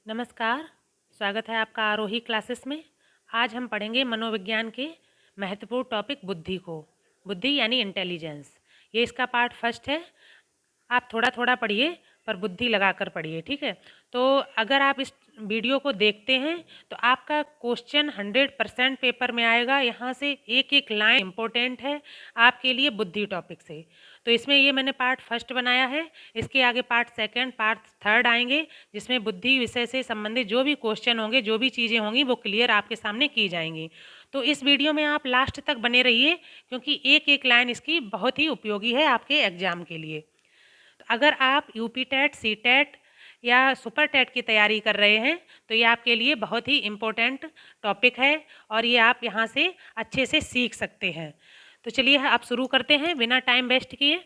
नमस्कार, स्वागत है आपका आरोही क्लासेस में। आज हम पढ़ेंगे मनोविज्ञान के महत्वपूर्ण टॉपिक बुद्धि को। बुद्धि यानी इंटेलिजेंस, ये इसका पार्ट फर्स्ट है। आप थोड़ा थोड़ा पढ़िए पर बुद्धि लगाकर पढ़िए, ठीक है। तो अगर आप इस वीडियो को देखते हैं तो आपका क्वेश्चन 100% पेपर में आएगा। यहाँ से एक एक लाइन इम्पोर्टेंट है आपके लिए बुद्धि टॉपिक से। तो इसमें ये मैंने पार्ट फर्स्ट बनाया है, इसके आगे पार्ट सेकंड, पार्ट थर्ड आएंगे, जिसमें बुद्धि विषय से संबंधित जो भी क्वेश्चन होंगे, जो भी चीज़ें होंगी, वो क्लियर आपके सामने की जाएंगी। तो इस वीडियो में आप लास्ट तक बने रहिए, क्योंकि एक एक लाइन इसकी बहुत ही उपयोगी है आपके एग्जाम के लिए। तो अगर आप यूपी टेट, सी टेट या सुपर टेट की तैयारी कर रहे हैं तो ये आपके लिए बहुत ही इम्पोर्टेंट टॉपिक है और ये आप यहाँ से अच्छे से सीख सकते हैं। तो चलिए आप शुरू करते हैं बिना टाइम वेस्ट किए।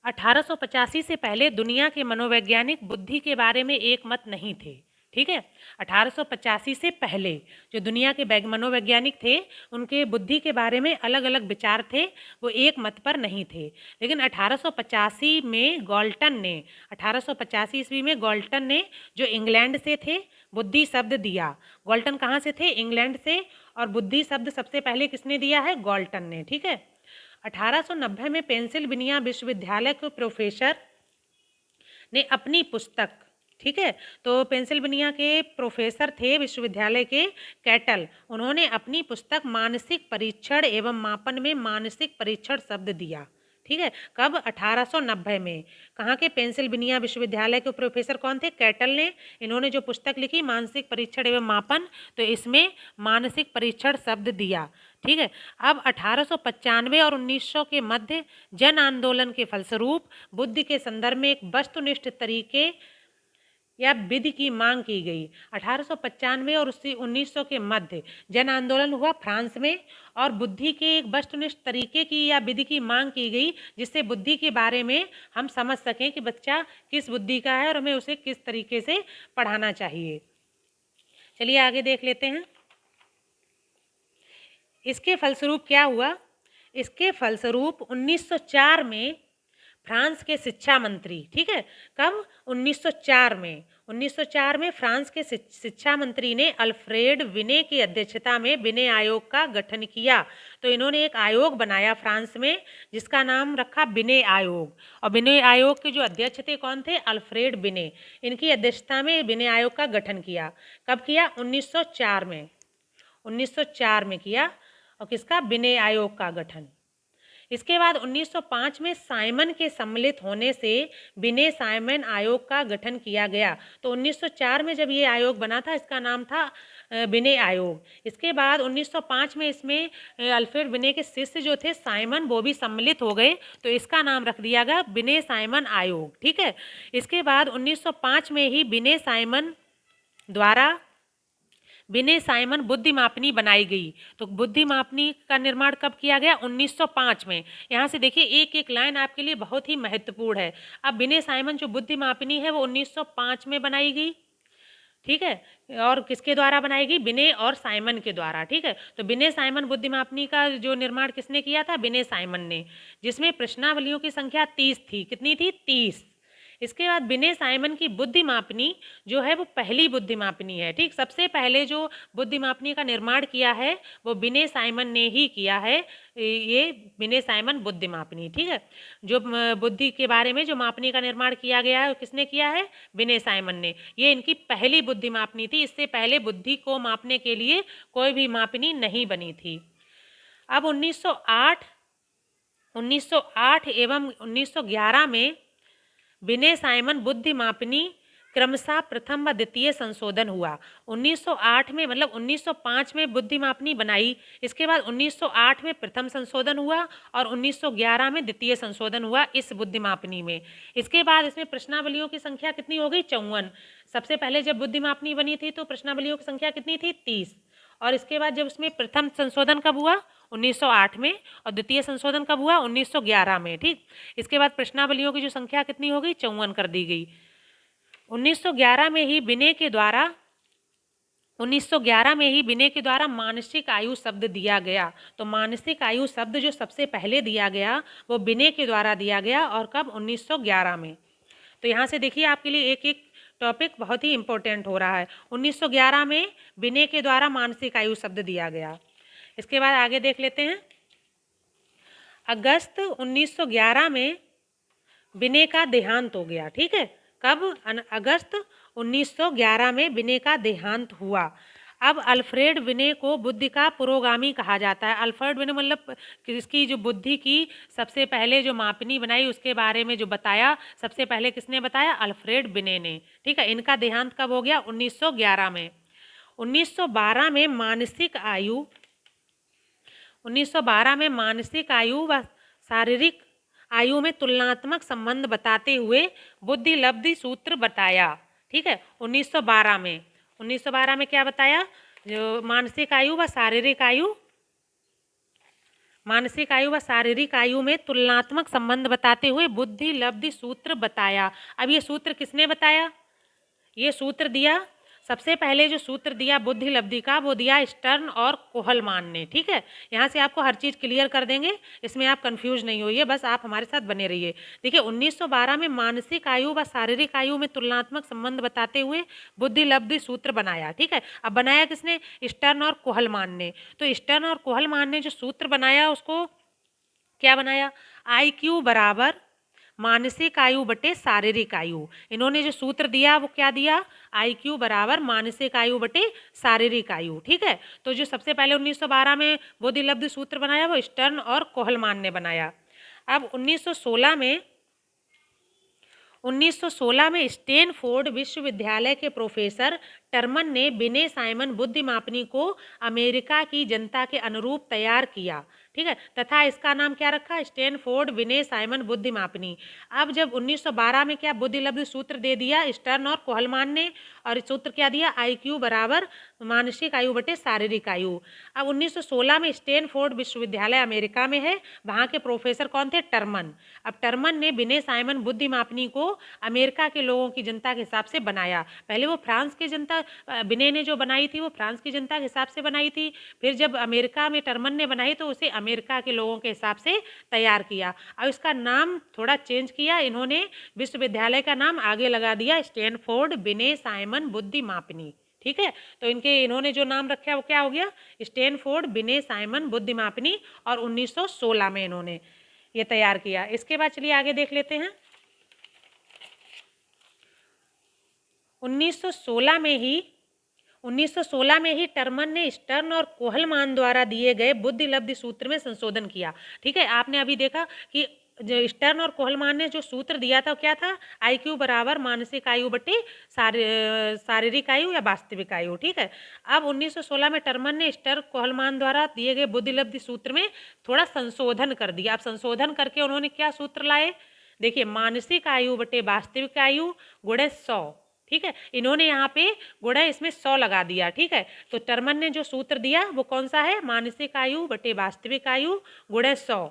1885 से पहले दुनिया के मनोवैज्ञानिक बुद्धि के बारे में एक मत नहीं थे, ठीक है। 1885 से पहले जो दुनिया के मनोवैज्ञानिक थे उनके बुद्धि के बारे में अलग अलग विचार थे, वो एक मत पर नहीं थे। लेकिन 1885 में गॉल्टन ने 1885 ईस्वी में गॉल्टन ने, जो इंग्लैंड से थे, बुद्धि शब्द दिया। गॉल्टन कहाँ से थे? इंग्लैंड से। और बुद्धि शब्द सबसे पहले किसने दिया है? गॉल्टन ने, ठीक है। 1890 में पेंसिल्वेनिया विश्वविद्यालय के प्रोफेसर ने अपनी पुस्तक, ठीक है, तो पेंसिल्वेनिया के प्रोफेसर थे विश्वविद्यालय के, कैटल, उन्होंने अपनी पुस्तक मानसिक परीक्षण एवं मापन में मानसिक परीक्षण शब्द दिया, ठीक है। कब? 1890 में। कहाँ के? पेंसिल्वेनिया विश्वविद्यालय के प्रोफेसर कौन थे? कैटल ने। इन्होंने जो पुस्तक लिखी मानसिक परीक्षण एवं मापन, तो इसमें मानसिक परीक्षण शब्द दिया, ठीक है। अब 1895 और 1900 के मध्य जन आंदोलन के फलस्वरूप बुद्धि के संदर्भ में एक वस्तुनिष्ठ तरीके या विधि की मांग की गई। 1895 और 1900 के मध्य जन आंदोलन हुआ फ्रांस में और बुद्धि के एक वस्तुनिष्ठ तरीके की या विधि की मांग की गई, जिससे बुद्धि के बारे में हम समझ सकें कि बच्चा किस बुद्धि का है और हमें उसे किस तरीके से पढ़ाना चाहिए। चलिए आगे देख लेते हैं। इसके फलस्वरूप क्या हुआ? इसके फलस्वरूप 1904 में फ्रांस के शिक्षा मंत्री, ठीक है, कब? 1904 में। 1904 में फ्रांस के शिक्षा मंत्री ने अल्फ्रेड बिने की अध्यक्षता में बिने आयोग का गठन किया। तो इन्होंने एक आयोग बनाया फ्रांस में, जिसका नाम रखा बिने आयोग। और बिने आयोग के जो अध्यक्ष थे कौन थे? अल्फ्रेड बिने। इनकी अध्यक्षता में बिने आयोग का गठन किया। कब किया? 1904 में। 1904 में किया। और किसका? बिने आयोग का गठन। इसके बाद 1905 में साइमन के सम्मिलित होने से बिने साइमन आयोग का गठन किया गया। तो 1904 में जब ये आयोग बना था, इसका नाम था बिने आयोग। इसके बाद 1905 में इसमें अल्फ्रेड बिने के शिष्य जो थे साइमन, वो भी सम्मिलित हो गए, तो इसका नाम रख दिया गया बिने साइमन आयोग, ठीक है। इसके बाद 1905 में ही बिने साइमन द्वारा बिने साइमन बुद्धिमापनी बनाई गई। तो बुद्धिमापनी का निर्माण कब किया गया? 1905 में। यहाँ से देखिए एक एक लाइन आपके लिए बहुत ही महत्वपूर्ण है। अब बिने साइमन जो बुद्धिमापनी है वो 1905 में बनाई गई, ठीक है। और किसके द्वारा बनाई गई? बिने और साइमन के द्वारा, ठीक है। तो बिने साइमन बुद्धिमापनी का जो निर्माण किसने किया था? बिने साइमन ने, जिसमें प्रश्नावलियों की संख्या 30 थी। कितनी थी? 30। इसके बाद बिने साइमन की बुद्धिमापनी जो है वो पहली बुद्धिमापनी है, ठीक। सबसे पहले जो बुद्धिमापनी का निर्माण किया है वो बिने साइमन ने ही किया है, ये बिने साइमन बुद्धिमापनी, ठीक है। जो बुद्धि के बारे में जो मापनी का निर्माण किया गया है किसने किया है? बिने साइमन ने। ये इनकी पहली बुद्धिमापनी थी। इससे पहले बुद्धि को मापने के लिए कोई भी मापनी नहीं बनी थी। अब 1908 एवं 1911 में बिने साइमन बुद्धिमापनी क्रमशः प्रथम व द्वितीय संशोधन हुआ। 1908 में, मतलब 1905 में बुद्धिमापनी बनाई, इसके बाद 1908 में प्रथम संशोधन हुआ और 1911 में द्वितीय संशोधन हुआ इस बुद्धिमापनी में। इसके बाद इसमें प्रश्नावलियों की संख्या कितनी हो गई? 54। सबसे पहले जब बुद्धिमापनी बनी थी तो प्रश्नावलियों की संख्या कितनी थी? 30। और इसके बाद जब उसमें प्रथम संशोधन कब हुआ? 1908 में। और द्वितीय संशोधन कब हुआ? 1911 में, ठीक। इसके बाद प्रश्नावलियों की जो संख्या कितनी हो गई? 54 कर दी गई। 1911 में ही बिने के द्वारा 1911 में ही बिने के द्वारा मानसिक आयु शब्द दिया गया। तो मानसिक आयु शब्द जो सबसे पहले दिया गया वो बिने के द्वारा दिया गया। और कब? 1911 में। तो यहाँ से देखिए आपके लिए एक एक टॉपिक बहुत ही इम्पोर्टेंट हो रहा है। 1911 में बिने के द्वारा मानसिक आयु शब्द दिया गया। इसके बाद आगे देख लेते हैं। अगस्त 1911 में बिने का देहांत हो गया। ठीक है, कब? अगस्त 1911 में बिने का देहांत हुआ। अब अल्फ्रेड बिने को बुद्धि का पुरोगामी कहा जाता है। अल्फ्रेड बिने मतलब इसकी जो बुद्धि की सबसे पहले जो मापनी बनाई उसके बारे में जो बताया, सबसे पहले किसने बताया? अल्फ्रेड बिने ने। ठीक है, इनका देहांत कब हो गया? 1911 में। 1912 में मानसिक आयु 1912 में मानसिक आयु व शारीरिक आयु में तुलनात्मक संबंध बताते हुए बुद्धि लब्धि सूत्र बताया। ठीक है, 1912 में क्या बताया? जो मानसिक आयु व शारीरिक आयु में तुलनात्मक संबंध बताते हुए बुद्धि लब्धि सूत्र बताया। अब ये सूत्र किसने बताया? ये सूत्र दिया, सबसे पहले जो सूत्र दिया बुद्धि लब्धि का, वो दिया स्टर्न और कोहलमान ने। ठीक है, यहाँ से आपको हर चीज़ क्लियर कर देंगे, इसमें आप कंफ्यूज नहीं होइए, बस आप हमारे साथ बने रहिए। देखिए, 1912 में मानसिक आयु व शारीरिक आयु में तुलनात्मक संबंध बताते हुए बुद्धि लब्धि सूत्र बनाया। ठीक है, अब बनाया किसने? स्टर्न और कोहलमान ने। तो स्टर्न और कोहलमान ने जो सूत्र बनाया उसको क्या बनाया? IQ बराबर मानसिक आयु बटे शारीरिक आयु। इन्होंने जो सूत्र दिया वो क्या दिया? IQ बराबर मानसिक आयु बटे शारीरिक आयु। ठीक है, तो जो सबसे पहले 1912 में बुद्धि लब्धि सूत्र बनाया वो स्टर्न और कोहलमान ने बनाया। अब 1916 में स्टैनफोर्ड विश्वविद्यालय के प्रोफेसर टर्मन ने बिने साइमन बुद्धिमापनी को अमेरिका की जनता के अनुरूप तैयार किया। ठीक है, तथा इसका नाम क्या रखा? स्टैनफोर्ड बिने साइमन बुद्धिमापनी। अब जब 1912 में क्या बुद्धि लब्धि सूत्र दे दिया स्टर्न और कोहलमान ने, और सूत्र क्या दिया? IQ बराबर मानसिक आयु बटे शारीरिक आयु। अब 1916 में स्टैनफोर्ड विश्वविद्यालय अमेरिका में है, वहाँ के प्रोफेसर कौन थे? टर्मन। अब टर्मन ने बिने साइमन बुद्धिमापनी को अमेरिका के लोगों की जनता के हिसाब से बनाया। पहले वो फ्रांस की जनता, बिने ने जो बनाई थी वो फ्रांस की जनता के हिसाब से बनाई थी, फिर जब अमेरिका में टर्मन ने बनाई तो उसे अमेरिका के लोगों के हिसाब से तैयार किया। अब इसका नाम थोड़ा चेंज किया इन्होंने, विश्वविद्यालय का नाम आगे लगा दिया स्टैनफोर्ड बिने साइमन बुद्धिमापनी। ठीक है, तो इन्होंने जो नाम रखा वो क्या हो गया? स्टैनफोर्ड बिने साइमन बुद्धिमापनी, और 1916 में इन्होंने ये तैयार किया। इसके बाद चलिए आगे देख लेते हैं। 1916 में ही टर्मन ने स्टर्न और कोहलमान द्वारा दिए गए बुद्धि लब्धि सूत्र में संशोधन किया। ठीक है, आपने अभी देखा कि जो स्टर्न और कोहलमान ने जो सूत्र दिया था क्या था? IQ बराबर मानसिक आयु बटे शारीरिक आयु या वास्तविक आयु। ठीक है, अब 1916 में टर्मन ने स्टर्न कोहलमान द्वारा दिए गए बुद्धि लब्धि सूत्र में थोड़ा संशोधन कर दिया। अब संशोधन करके उन्होंने क्या सूत्र लाए? देखिए, मानसिक आयु बटे वास्तविक आयु गुणे 100। ठीक है, इन्होंने यहाँ पे गुणा इसमें 100 लगा दिया। ठीक है, तो टर्मन ने जो सूत्र दिया वो कौन सा है? मानसिक आयु बटे वास्तविक आयु गुणे 100।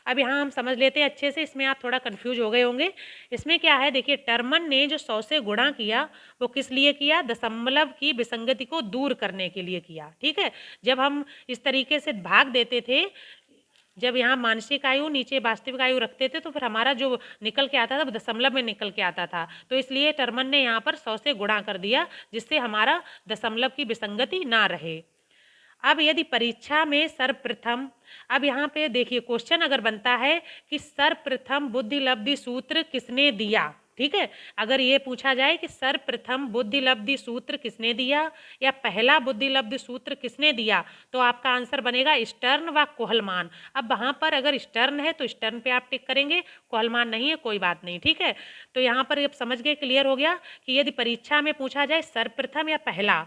अब यहाँ हम समझ लेते हैं अच्छे से, इसमें आप थोड़ा कंफ्यूज हो गए होंगे। इसमें क्या है? देखिए, टर्मन ने जो 100 से गुणा किया वो किस लिए किया? दशमलव की विसंगति को दूर करने के लिए किया। ठीक है, जब हम इस तरीके से भाग देते थे, जब यहाँ मानसिक आयु नीचे वास्तविक आयु रखते थे तो फिर हमारा जो निकल के आता था वो दशमलव में निकल के आता था। तो इसलिए टर्मन ने यहाँ पर 100 से गुणा कर दिया, जिससे हमारा दशमलव की विसंगति ना रहे। अब यदि परीक्षा में सर्वप्रथम, अब यहाँ पे देखिए क्वेश्चन अगर बनता है कि सर्वप्रथम बुद्धि लब्धि सूत्र किसने दिया। ठीक है, अगर ये पूछा जाए कि सर्वप्रथम बुद्धि लब्धि सूत्र किसने दिया या पहला बुद्धि लब्धि सूत्र किसने दिया, तो आपका आंसर बनेगा स्टर्न व कोहलमान। अब वहाँ पर अगर स्टर्न है तो स्टर्न पे आप टिक करेंगे, कोहलमान नहीं है कोई बात नहीं। ठीक है, तो यहाँ पर अब समझ गए, क्लियर हो गया कि यदि परीक्षा में पूछा जाए सर्वप्रथम या पहला,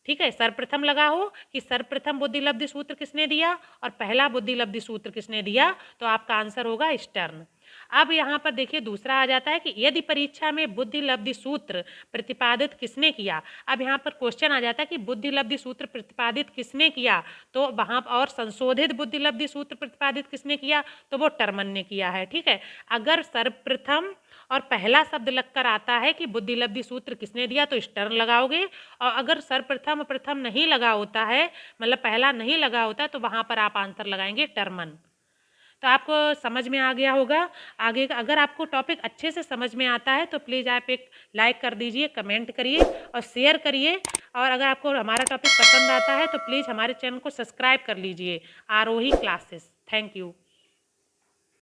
ठीक है, सर्वप्रथम लगा हो कि सर्वप्रथम बुद्धि लब्धि सूत्र किसने दिया और पहला बुद्धि लब्धि सूत्र किसने दिया, तो आपका आंसर होगा स्टर्न। अब यहाँ पर देखिए दूसरा आ जाता है कि यदि परीक्षा में बुद्धि लब्धि सूत्र प्रतिपादित किसने किया। अब यहाँ पर क्वेश्चन आ जाता है कि बुद्धि लब्धि सूत्र प्रतिपादित किसने किया, तो वहाँ और संशोधित बुद्धि लब्धि सूत्र प्रतिपादित किसने किया, तो वो टर्मन ने किया है। ठीक है, अगर सर्वप्रथम और पहला शब्द लगकर आता है कि बुद्धि लब्धि सूत्र किसने दिया तो स्टर्न लगाओगे, और अगर सर्वप्रथम प्रथम नहीं लगा होता है, मतलब पहला नहीं लगा होता है, तो वहाँ पर आप आंसर लगाएंगे टर्मन। तो आपको समझ में आ गया होगा। आगे अगर आपको टॉपिक अच्छे से समझ में आता है तो प्लीज़ आप एक लाइक कर दीजिए, कमेंट करिए और शेयर करिए। और अगर आपको हमारा टॉपिक पसंद आता है तो प्लीज़ हमारे चैनल को सब्सक्राइब कर लीजिए, आरोही क्लासेस। Thank you.